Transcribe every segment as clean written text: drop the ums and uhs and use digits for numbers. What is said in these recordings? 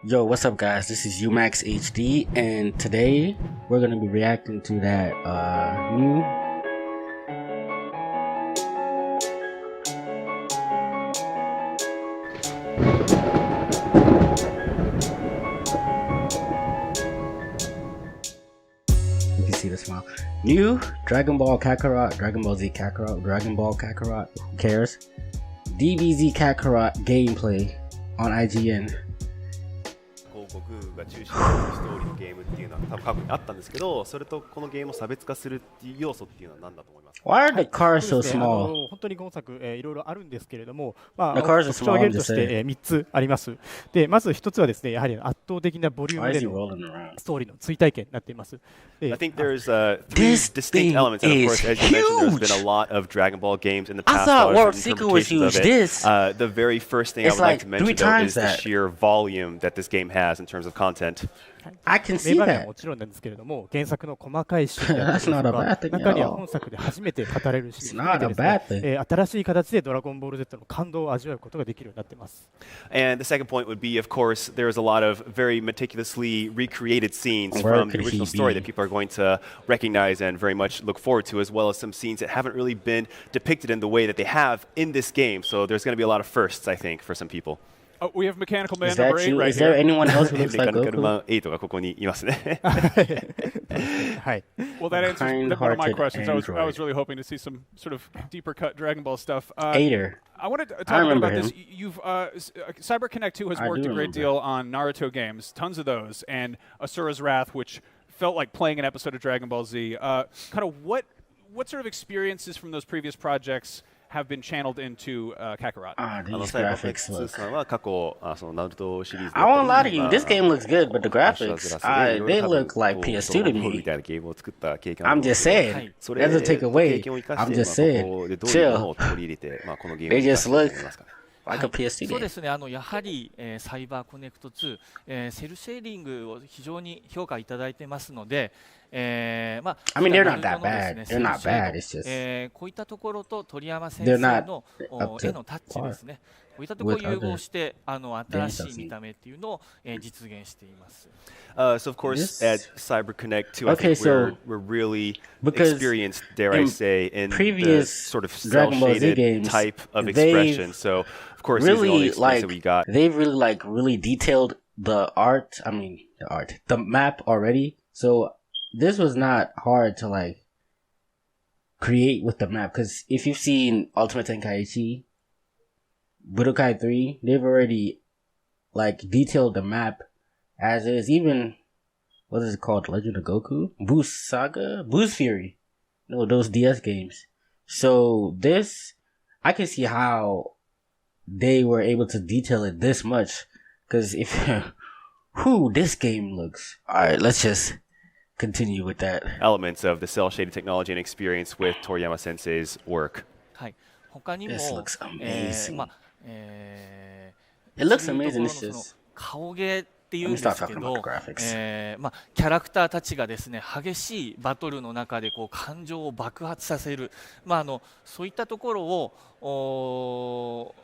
Yo, what's up guys? This is UMax HD and today we're gonna be reacting to that new you can see the smile. New Dragon Ball Kakarot, Dragon Ball Z Kakarot, Dragon Ball Kakarot, who cares? DBZ Kakarot gameplay on IGN. 僕が中心になるストーリーのゲームっていうのは多分過去にあったんですけど、それとこのゲームを差別化するっていう要素っていうのは何だと思いますか？ Why are the cars so small? 本当に今作、いろいろあるんですけれども、The cars are 特徴を挙げるとし small, て、3つあります。で、まず1つはですね、やはり圧倒的なボリュー Why ム is で he の rolling around? ストーリーの追体験になっています。で I think there's three This distinct thing elements, and of course, as you mentioned, there's is been a lot of Dragon Ball games in the I past. thought a lot of World Seeker was interpretations of huge. it. This The very first thing I it's would like like to mention 3 though times is the that. sheer volume that this game has in terms of content. I can 名 see 場面は that. もちろんなんですけれども、原作の細かいシーンであったり That's not a とか bad thing at 中には all. 本作で初めて語れるシ It's ーンを含 not め a てですね bad thing. 新しい形でドラゴンボール Z の感動を味わうことができるようになっています。And the second point would be, of course, there's a lot of very meticulously recreated scenes Where from the could he original story be? that people are going to recognize and very much look forward to, as well as some scenes that haven't really been depicted in the way that they have in this game. So there's going to be a lot of firsts, I think, for some people. Oh, we have Mechanical Man Is that number 8 you? right Is there here. anyone else who looks like メカニカル Goku? マン8がここにいますね。はい。 Well, that answers one of my Kind-hearted questions. I was android. really hoping to see some sort of deeper cut Dragon Ball stuff. Ader. I wanted to talk I a bit remember about this. him. You've CyberConnect 2 has I worked do a great remember. deal on Naruto games, tons of those, and Asura's Wrath, which felt like playing an episode of Dragon Ball Z. Kind of what sort of experiences from those previous projects have been channeled into Kakarot? Ah, あ these のサイバーフェッ graphics クス look. さんは過去そのナルトシリーズで I あった won't り lie to you. まあ This game looks good, but the アシュラ graphics, ズラスでいろい they ろ多分 look like こう PS2 to み me. たいなゲームを作った経験 I'm just saying. はい。それ Doesn't take 経 away. 験を生か I'm して just こ saying. うでどういうもの Chill. を取り入れてこのゲーム They を生か just していくと look 思いますか？ like a PS2 そう game. ですね、やはり、サイバーコネクト2、セルシェーディングを非常に評価いただいてますので、まあ、 I mean, they're not ナ that ルトのです bad. They're ね not セルシェー bad. ド It's just こういったところと鳥山先 They're 生 not の up to 絵のタッチですね、こういったところを with 融合 other して新しい見た目っていうのを、実現しています。So of course, This- at CyberConnect 2, I Okay, think we're, so- we're really because experienced, dare I in say, in the previous sort of Dragon Ball Z cel-shaded games, type of they've expression. So of course, using all the really experience like that we got. they've really like really detailed the art. I mean, the map already. So this was not hard to like create with the map because if you've seen Ultimate Tenkaichi, Budokai 3, they've already like detailed the map as is. Even what is it called? Legend of Goku? Boost Saga? Boost Fury. No, those DS games. So this, I can see how they were able to detail it this much. Because if, whew, this game looks. Alright, let's just continue with that. Elements of the cel-shaded technology and experience with Toriyama Sensei's work. はい、他にも、 This looks amazing. まあ It looks そういうと amazing. ころの It's その just. 顔芸っていうん Let で me start すけ talking ど about the graphics.、まあ、キャラクターたちがですね激しいバトルの中でこう感情を爆発させる、まあ、そういったところを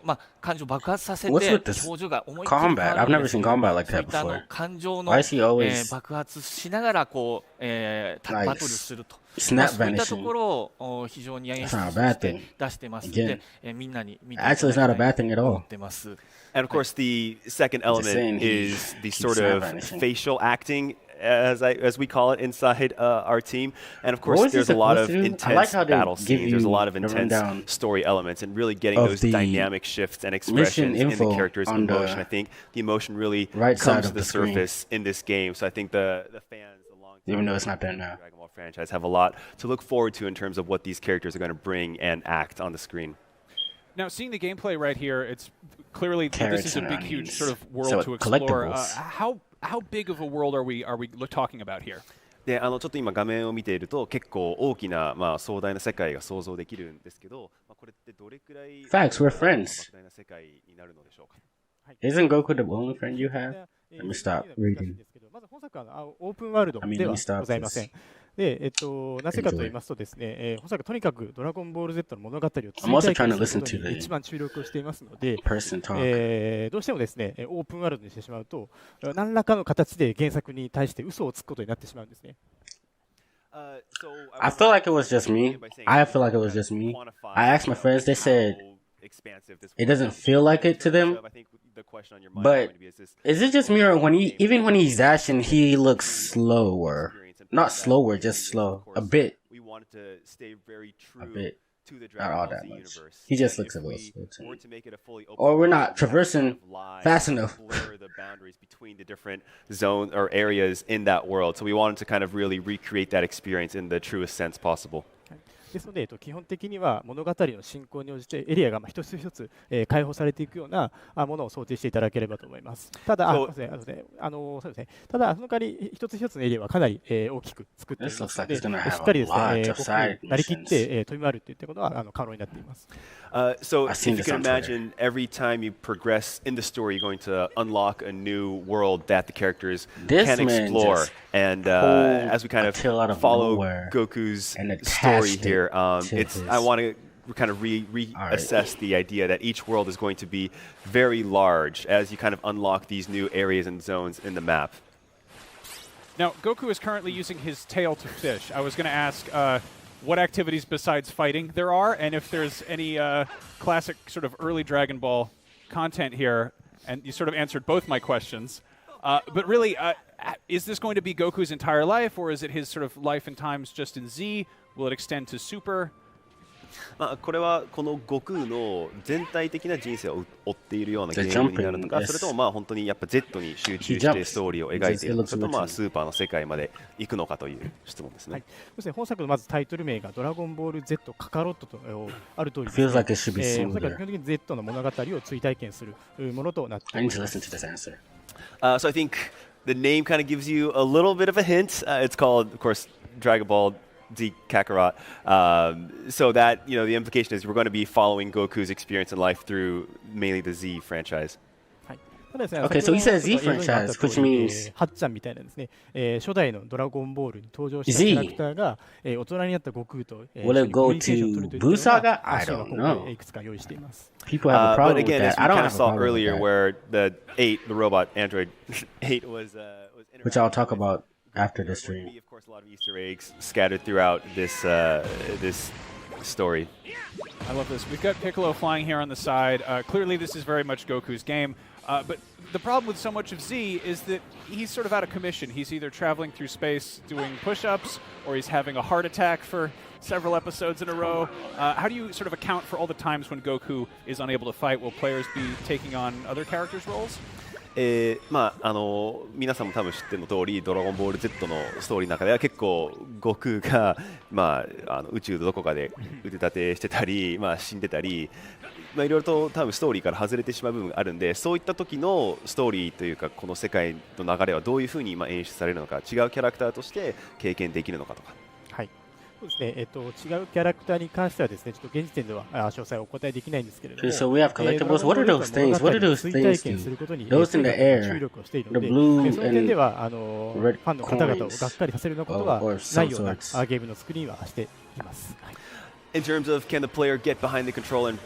まあ、感情を爆発させて What's with this 表情が思いっきり変わ combat? る I've ん never ですけ seen ど combat like そうい that った before. 感情の、 Why is he always 爆発しながらこう、like バトルすると。ま snap あ、そういったと vanishing? ころを非常に演出 That's not a と bad して thing. 出してますの Again. で、みんなに見てい Actually, it's た not だ a きた bad い thing at と思 all. ってます。 And of course, the second element saying he is the keeps sort snap of vanishing. facial acting, as we call it inside our team. And of What course, was he there's a lot of supposed to do? I intense like how they battle give scenes. There's a you lot of the intense rundown story elements, and really getting of those the dynamic shifts and expressions in the info characters' on the emotion. I think the emotion really right side comes to of the the screen. surface in this game. So I think the fans, the long Even though it's not there now. Dragon Ball franchise, have a lot to look forward to in terms of what these characters are going to bring and act on the screen. Now, seeing the gameplay right here, it's clearly this is a Carrots and big, huge onions. sort of world So to explore. collectibles. How big of a world are we talking about here? でちょっと今画面を見ていると結構大きな、まあ、壮大な世界が想像できるんですけど、まあ、これってどれくらい Facts, we're friends. 莫大な世界になるのでしょうか。 Isn't Goku the only friend you have? Let me stop reading. まず本作はオープンワールド I mean, で let は me stop ございません。で、なぜかと言いますとですね、おそらくとにかくドラゴンボール Z の物語を追体 I'm also 験 trying to する listen こと to に the 一番注力をしていますので、 person talk. どうしてもですね、オープンワールドにしてしまうと、何らかの形で原作に対して嘘をつくことになってしまうんですね。I feel like it was just me. I feel like it was just me. I asked my friends, they said it doesn't feel like it to them. But is it just me, or even when he's dashing, he looks slower? Not slower, just slow. A bit. A bit. Not all that much. He just looks a little slow to me. Or we're not traversing fast enough. Blur the boundaries between the different zones or areas in that world. So we wanted to kind of really recreate that experience in the truest sense possible. ですので、基本的には物語の進行に応じてエリアが一つ一つ開放されていくようなものを想定していただければと思います。ただ、そうですね。ただその代わり一つ一つのエリアはかなり大きく作っていますので、しっかりですね、なりきって飛び回るといったことは可能になっています。So if you can imagine, every time you progress in the story, you're going to unlock a new world that the characters can explore. And as we kind of follow Goku's story here, I want to kind of reassess the idea that each world is going to be very large as you kind of unlock these new areas and zones in the map. Now, Goku is currently using his tail to fish. I was going to ask what activities besides fighting there are, and if there's any classic sort of early Dragon Ball content here, and you sort of answered both my questions. But really, is this going to be Goku's entire life, or is it his sort of life and times just in Z? Will it extend to Super? これはこの悟空の全体的な人生を追っているようなゲームになるのか、それとも本当にやっぱ Z に集中してストーリーを描いているのか、それとスーパーの世界まで行くのかという質問ですね。そうですね、本作のまずタイトル名がドラゴンボール Z カカロットとある通り、Feels like it should be 基 smoother. 本的に Z の物語を追体験するものとなってい I ま need to す。 listen to this answer. So I think the name kind of gives you a little bit of a hint. It's called, of course, Dragon Ball Z Kakarot. So that, you know, the implication is we're going to be following Goku's experience in life through mainly the Z franchise. ただですね、 Okay, so he says Z 先ほど映像にあった通り franchise, which means はっちゃんみたいなですね、初代のドラゴンボールに登場したキャラクターが大人になった悟空と Will it go to Buu Saga? I don't know. いくつか用意しています。 people have a But problem with again, as that. we I don't kind of have a saw problem with earlier, that. where the 8, the robot android 8 was Which I'll talk about after There the are going to stream. be, of course, a lot of Easter eggs scattered throughout this this story. I love this. We've got Piccolo flying here on the side. Clearly, this is very much Goku's game. But the problem with so much of Z is that he's sort of out of commission. He's either traveling through space doing push-ups, or he's having a heart attack for several episodes in a row. How do you sort of account for all the times when Goku is unable to fight? Will players be taking on other characters' roles? 皆さんも多分知ってるの通り、ドラゴンボール Z のストーリーの中では結構悟空が、宇宙のどこかで腕立てしてたり、死んでたり、いろいろと多分ストーリーから外れてしまう部分があるんで、そういった時のストーリーというかこの世界の流れはどういうふうに演出されるのか、違うキャラクターとして経験できるのかとか。はい。そうですね、違うキャラクターに関してはですね、ちょっと現時点では詳細をお答えできないんですけれども、 So we have collectibles. What are those things? What do those things do? Those in the air, 注力をしている the ので、 blue その点で and はファンの方々をがっかりさせるようなことは or ないような some sorts. ゲームの作りにはしています。はい In terms of can the player get behind the control and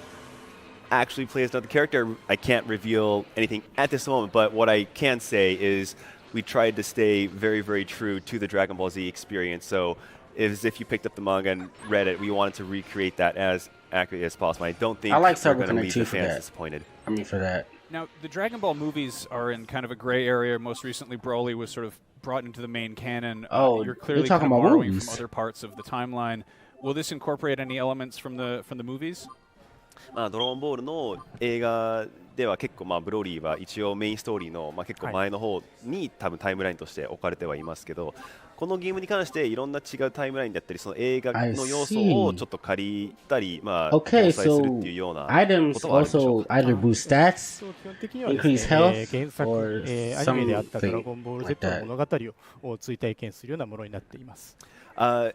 actually play as another character, I can't reveal anything at this moment, but what I can say is we tried to stay very, very true to the Dragon Ball Z experience. So as if you picked up the manga and read it, we wanted to recreate that as accurately as possible. I don't think I like we're going to Cyber leave Connect 2 the for fans that. disappointed. I mean, for that. Now, the Dragon Ball movies are in kind of a gray area. Most recently, Broly was sort of brought into the main canon. Oh, you're clearly you're talking kind of about borrowing movies. from other parts of the timeline. Will this incorporate any elements from the movies? ドラゴンボールの映画では結構ブロリーは一応メインストーリーの結構前の方に多分タイムラインとして置かれてはいますけど、このゲームに関していろんな違うタイムラインだったりその映画の要素をちょっと借りたりOkay, 搭載する so っていうような items ことはあるんでしょう also か。 either boost stats, 基本的にはですね increase health, 原作、 or アニメであったドラ something ゴンボール like Z の that. 物語を追体験するようなものになっています。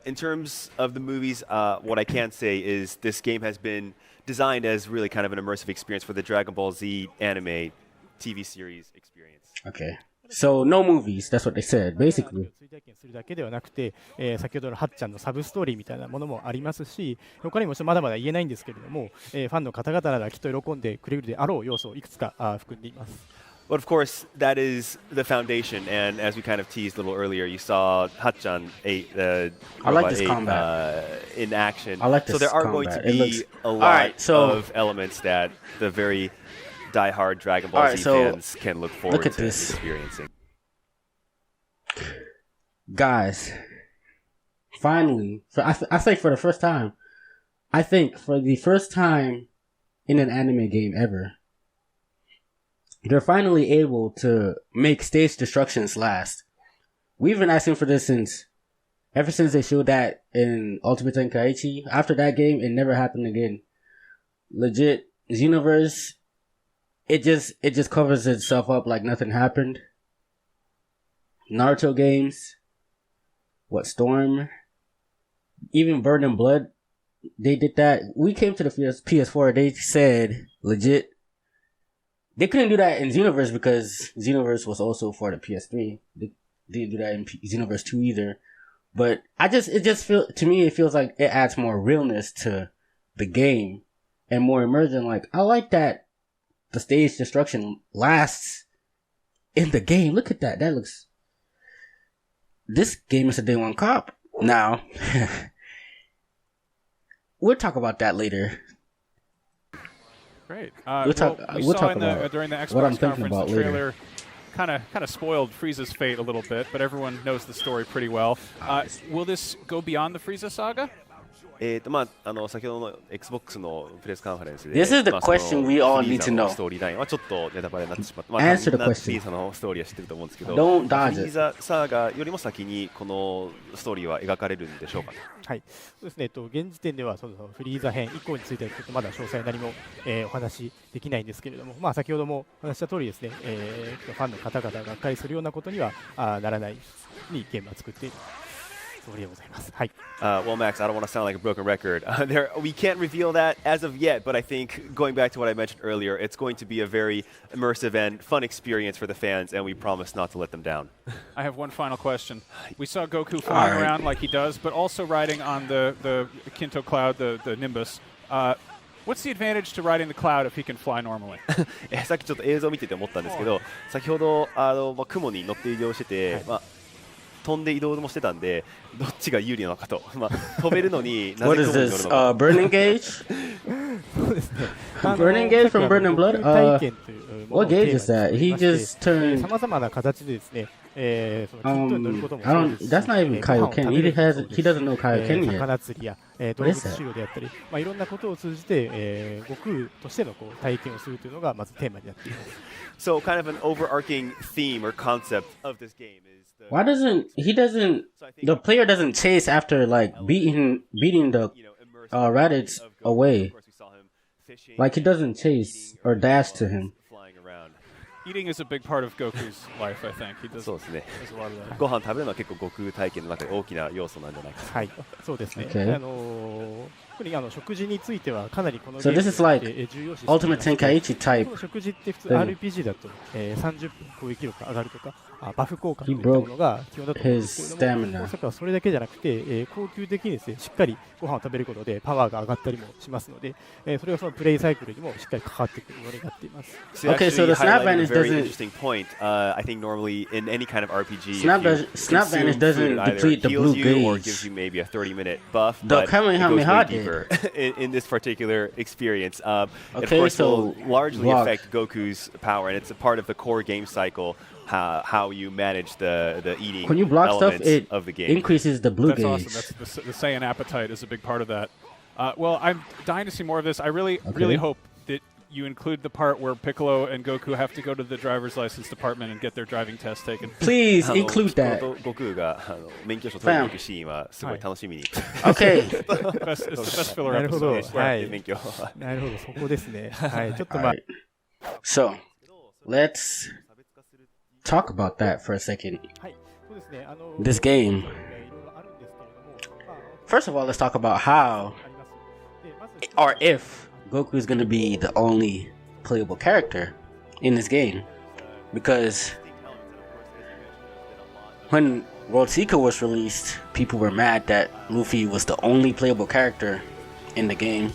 In terms of the movies, what I can say is this game has been designed as really kind of an immersive experience for the Dragon Ball Z anime TV series experience. Okay. So no movies. That's what they said, basically. 追体験するだけではなくて、先ほどのはっちゃんのサブストーリーみたいなものもありますし、他にもまだまだ言えないんですけれども、ファンの方々ならきっと喜んでくれるであろう要素をいくつか含んでいます。But of course, that is the foundation, and as we kind of teased a little earlier, you saw Hachan I like this combat in action. I like this so there are combat. going to be a lot of elements that the very die-hard Dragon Ball Z fans can look forward to experiencing. Guys, finally, I think for the first time in an anime game ever, they're finally able to make stage destructions last. We've been asking for this ever since they showed that in Ultimate Tenkaichi. After that game, it never happened again. Legit, Xenoverse, it just covers itself up like nothing happened. Naruto games, Storm, even Burn and Blood, they did that. We came to the PS4, they said legit. They couldn't do that in Xenoverse because Xenoverse was also for the PS3. They didn't do that in Xenoverse 2 either. But to me, it feels like it adds more realness to the game and more immersion. Like, I like that the stage destruction lasts in the game. Look at that. This game is a day one cop. Now, we'll talk about that later. Great. We'll talk about during the Xbox conference, the trailer kind of spoiled Frieza's fate a little bit, but everyone knows the story pretty well. Will this go beyond the Frieza saga? 先ほどの Xbox のプレスカンファレンスで This is the question we all need to know. ストーリーラインはちょっとネタバレになってしまった。Answer the question. フリーザのストーリーは知ってると思うんですけど、 Don't dodge it. フリーザサーガよりも先にこのストーリーは描かれるんでしょうか。はい、そうですね。現時点ではそのフリーザ編以降についてはちょっとまだ詳細何も、お話しできないんですけれども、先ほどもお話した通りですね、ファンの方々ががっかりするようなことにはならないにゲームは作っている。Well, Max, I don't want to sound like a broken record. We can't reveal that as of yet, but I think going back to what I mentioned earlier, it's going to be a very immersive and fun experience for the fans, and we promise not to let them down. I have one final question. We saw Goku flying around like he does, but also riding on the Kinto Cloud, the Nimbus. What's the advantage to riding the cloud if he can fly normally? さっきちょっと映像を見てて思ったんですけど、先ほど雲に乗って移動してて、飛んで移動もしてたんで、どっちが有利なのかと。飛べるのになぜ雲に乗るのか。Burning Gauge? Burning Gauge from Burn and Blood? What gauge is that? He just turned... 様々な形でですね、that's not even Kaioken. He doesn't know Kaioken yet. 魚釣りや、動物狩猟であったり、いろんなことを通じて、悟空としての体験をするというのがまずテーマになっています。So kind of an overarching theme or concept of this game is why doesn't the player doesn't chase after like beating the Raditz away? Like he doesn't chase or dash to him. Eating is a big part of Goku's life, I think. He does, そうですね。 does a lot of that. ご飯食べるのは結構悟空体験の中で大きな要素なんじゃないかと。はい、そうですね。特に食事についてはかなりこのゲーム So this is like 重要視 Ultimate Tenkaichi type. 食事って普通 RPG だと、30分攻撃力上がるとか、バフ効果といったものが基本だと思うんですけれども、まさかそれだけじゃなくて、高級的にですね、しっかりご飯を食べることでパワーが上がったりもしますので、それがそのプレイサイクルにもしっかり関わってくるようになっています。Okay, so the snap vanish doesn't. Interesting point. I think normally in any kind of RPG, snap vanish doesn't deplete the blue gauge or gives you maybe a 30-minute buff. The Kamehameha deeper in this particular experience. Of course, will largely affect Goku's power, and it's a part of the core game cycle. How you manage the eating when you block elements stuff, it of the game increases the blue That's gauge. Awesome. That's the Saiyan appetite is a big part of that. Well, I'm dying to see more of this. I really hope that you include the part where Piccolo and Goku have to go to the driver's license department and get their driving test taken. Please include that. 悟空が免許証取りに行くシーンはすごい楽しみに。Okay. It's the best filler なるほど。 episode. はい。免許。なるほど、そこですね。はい。ちょっとSo, let's talk about that for a second. This game. First of all, let's talk about how or if Goku is going to be the only playable character in this game. Because when World Seeker was released, people were mad that Luffy was the only playable character in the game.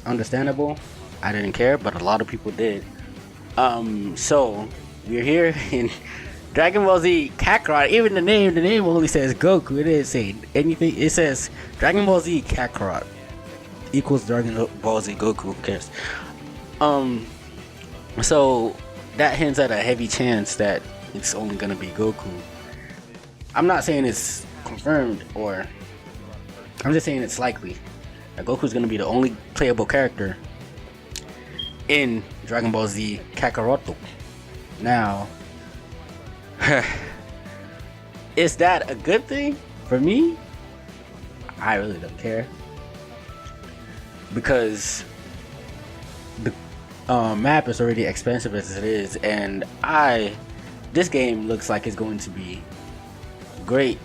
Understandable. I didn't care, but a lot of people did. So we're here in Dragon Ball Z Kakarot. Even the name only says Goku. It didn't say anything. It says Dragon Ball Z Kakarot equals Dragon Ball Z Goku. Who cares? So that hints at a heavy chance that it's only gonna be Goku. I'm not saying it's confirmed, or I'm just saying it's likely that Goku's gonna be the only playable character in Dragon Ball Z Kakarot. Now, is that a good thing for me? I really don't care, because the map is already expensive as it is, and this game looks like it's going to be great.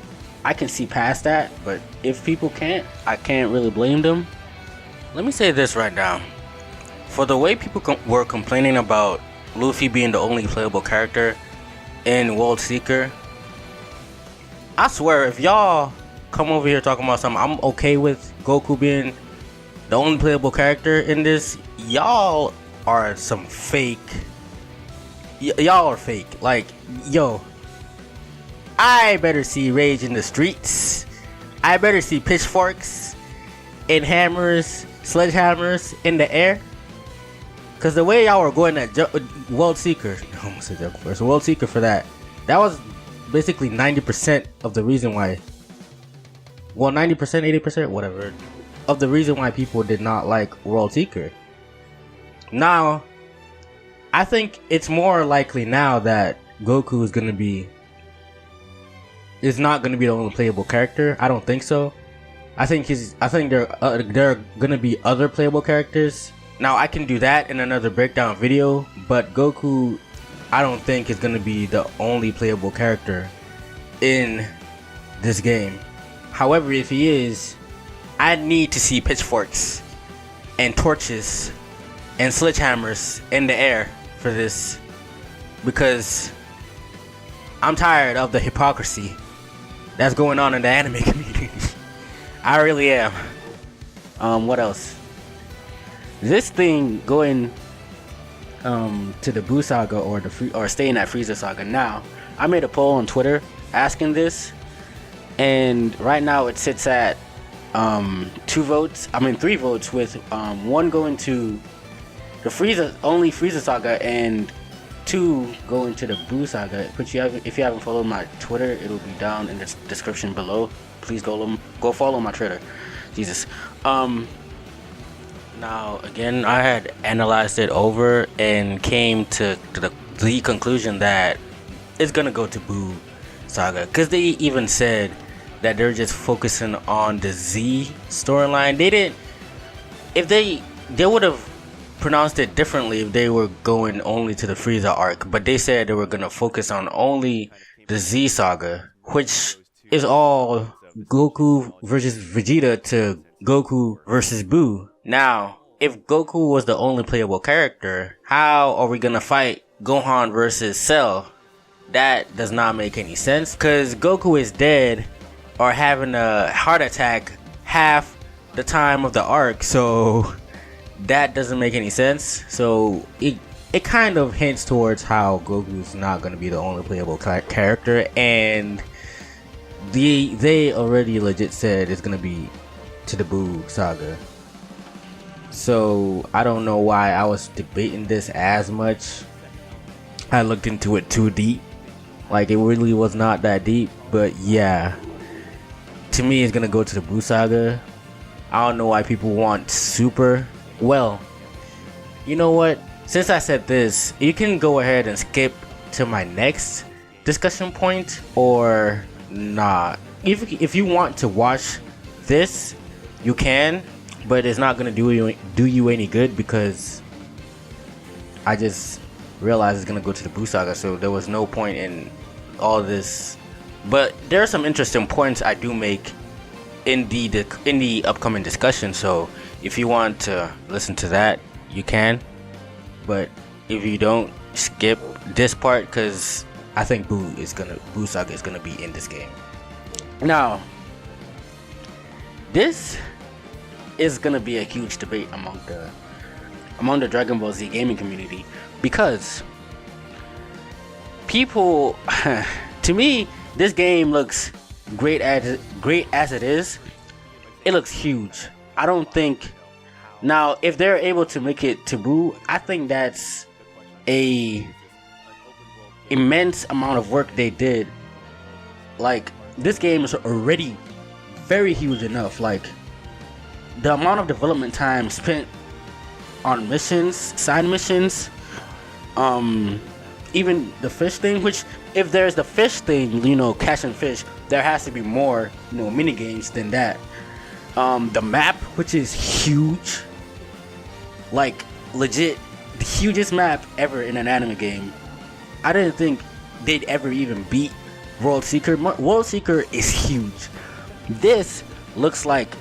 I can see past that, but if people can't, I can't really blame them. Let me say this right now. For the way people were complaining about Luffy being the only playable character in World Seeker, I swear, if y'all come over here talking about something, I'm okay with Goku being the only playable character in this, y'all are some fake. Y'all are fake. Like, yo, I better see rage in the streets. I better see pitchforks and hammers, sledgehammers in the air. Cause the way y'all were going at World Seeker, I almost said Joker first. World Seeker for that was basically 90% of the reason why. Well, 90%, 80%, whatever, of the reason why people did not like World Seeker. Now, I think it's more likely now that Goku is not gonna be the only playable character. I don't think so. I think there are gonna be other playable characters. Now, I can do that in another breakdown video, but Goku, I don't think is gonna be the only playable character in this game. However, if he is, I need to see pitchforks and torches and sledgehammers in the air for this, because I'm tired of the hypocrisy that's going on in the anime community. I really am. What else? This thing going to the Buu Saga or staying at Frieza Saga. Now, I made a poll on Twitter asking this, and right now it sits at 3 votes, with one going to the Frieza Saga and 2 going to the Buu Saga. If you haven't followed my Twitter, it'll be down in the description below. Please go follow my Twitter. Jesus. Now, again, I had analyzed it over and came to the conclusion that it's gonna go to Buu Saga, because they even said that they're just focusing on the Z storyline. They didn't. If they would have pronounced it differently if they were going only to the Frieza arc, but they said they were gonna focus on only the Z Saga, which is all Goku versus Vegeta to Goku versus Buu. Now, if Goku was the only playable character, how are we gonna fight Gohan versus Cell? That does not make any sense, because Goku is dead or having a heart attack half the time of the arc, so that doesn't make any sense. So it kind of hints towards how Goku's not gonna be the only playable character, and they already legit said it's gonna be to the Buu Saga. So I don't know why I was debating this as much. I looked into it too deep. Like, it really was not that deep, but yeah. To me, it's gonna go to the Buu Saga. I don't know why people want Super. Well, you know what? Since I said this, you can go ahead and skip to my next discussion point, or not. If you want to watch this, you can, but it's not gonna do you any good, because I just realized it's gonna go to the Buu Saga, so there was no point in all this. But there are some interesting points I do make in the upcoming discussion, so if you want to listen to that, you can. But if you don't, skip this part, because I think Buu Saga is gonna be in this game. Now, this is gonna be a huge debate among the Dragon Ball Z gaming community, because people, to me, this game looks great as it is. It looks huge. I don't think, now if they're able to make it to Buu, I think that's a immense amount of work they did. Like, this game is already very huge enough. Like, the amount of development time spent on missions, side missions, even the fish thing, which if there's the fish thing, you know, catching fish, there has to be more, you know, mini games than that. The map, which is huge, like legit the hugest map ever in an anime game. I didn't think they'd ever even beat World Seeker. World Seeker is huge. This looks like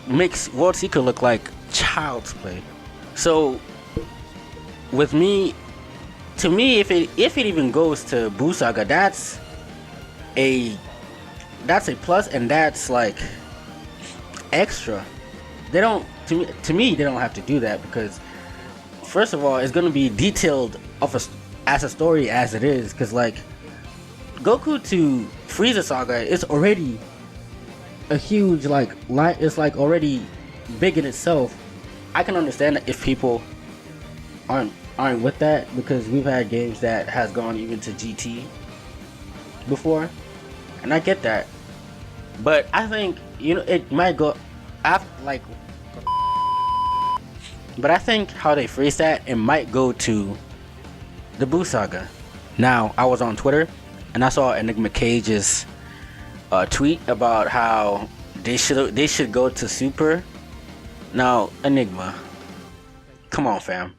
makes World Seeker look like child's play. So with me, to me, if it even goes to Buu Saga, that's a plus, and that's like extra. They don't, to me they don't have to do that, because first of all, it's gonna be detailed as a story as it is, because like Goku to Frieza Saga is already a huge it's like already big in itself. I can understand that if people aren't with that, because we've had games that has gone even to GT before, and I get that. But I think, you know, it might go after, like, but I think how they phrase that, it might go to the Buu Saga. Now, I was on Twitter and I saw Enigma Cage's tweet about how they should go to Super. Now, Enigma, come on, fam.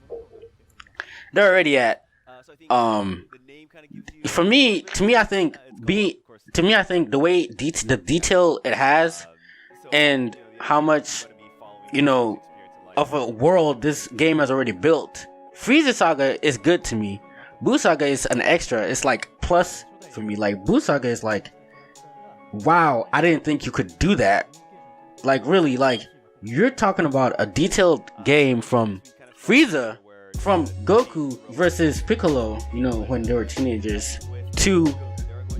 They're already at for me, to me I think the way the detail it has, and how much, you know, of a world this game has already built. Frieza Saga is good to me. Buu Saga is an extra. It's like plus for me. Like, Buu Saga is like, wow, I didn't think you could do that. Like, really, like, you're talking about a detailed game from Frieza, from Goku versus Piccolo, you know, when they were teenagers, to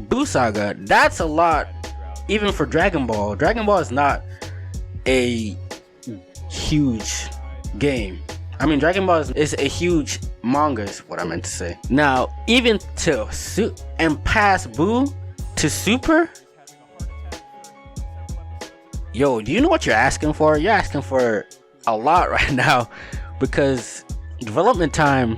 Buu Saga. That's a lot, even for Dragon Ball. Dragon Ball is not a huge game. I mean, Dragon Ball is a huge manga, is what I meant to say. Now, even to and past Buu to Super, yo, do you know what you're asking for? You're asking for a lot right now, because development time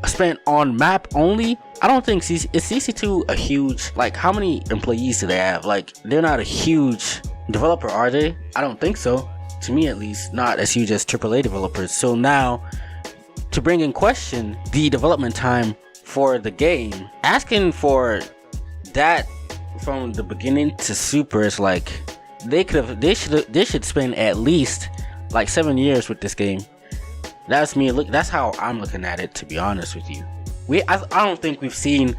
spent on map only. I don't think is CC2 a huge, like, how many employees do they have? Like, they're not a huge developer, are they? I don't think so. To me, at least, not as huge as AAA developers. So now, to bring in question the development time for the game, asking for that from the beginning to Super is like, they should spend at least like 7 years with this game. That's me. That's how I'm looking at it, to be honest with you. I don't think we've seen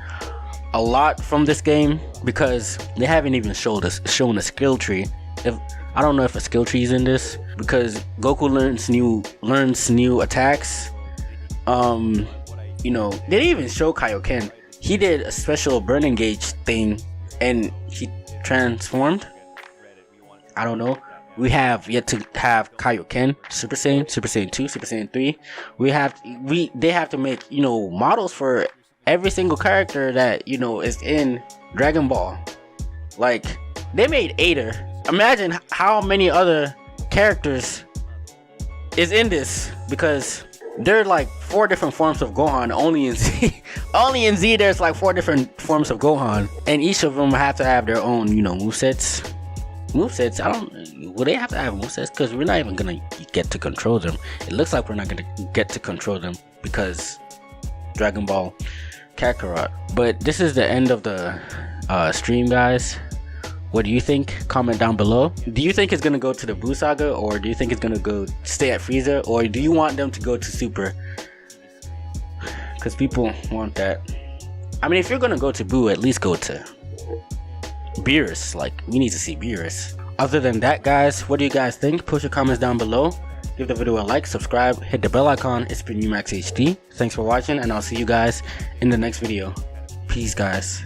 a lot from this game, because they haven't even shown a skill tree. I don't know if a skill tree is in this, because Goku learns new attacks. You know, they didn't even show Kaioken. He did a special burning gauge thing and he transformed. I don't know. We have yet to have Kaioken, Super Saiyan 2, Super Saiyan 3. They have to make, you know, models for every single character that, you know, is in Dragon Ball. Like, they made Ader. Imagine how many other characters is in this, because there are like 4 different forms of Gohan only in Z. Only in Z there's like 4 different forms of Gohan, and each of them have to have their own, you know, movesets. Will they have to have movesets? Because we're not even gonna get to control them. It looks like we're not gonna get to control them because Dragon Ball Kakarot. But this is the end of the stream, guys. What do you think? Comment down below. Do you think it's gonna go to the Buu Saga, or do you think it's gonna stay at Frieza, or do you want them to go to Super? Because people want that. I mean, if you're gonna go to Boo, at least go to Beerus. Like, we need to see Beerus. Other than that, guys, what do you guys think? Post your comments down below. Give the video a like, subscribe, hit the bell icon. It's been UMax HD. Thanks for watching, and I'll see you guys in the next video. Peace, guys.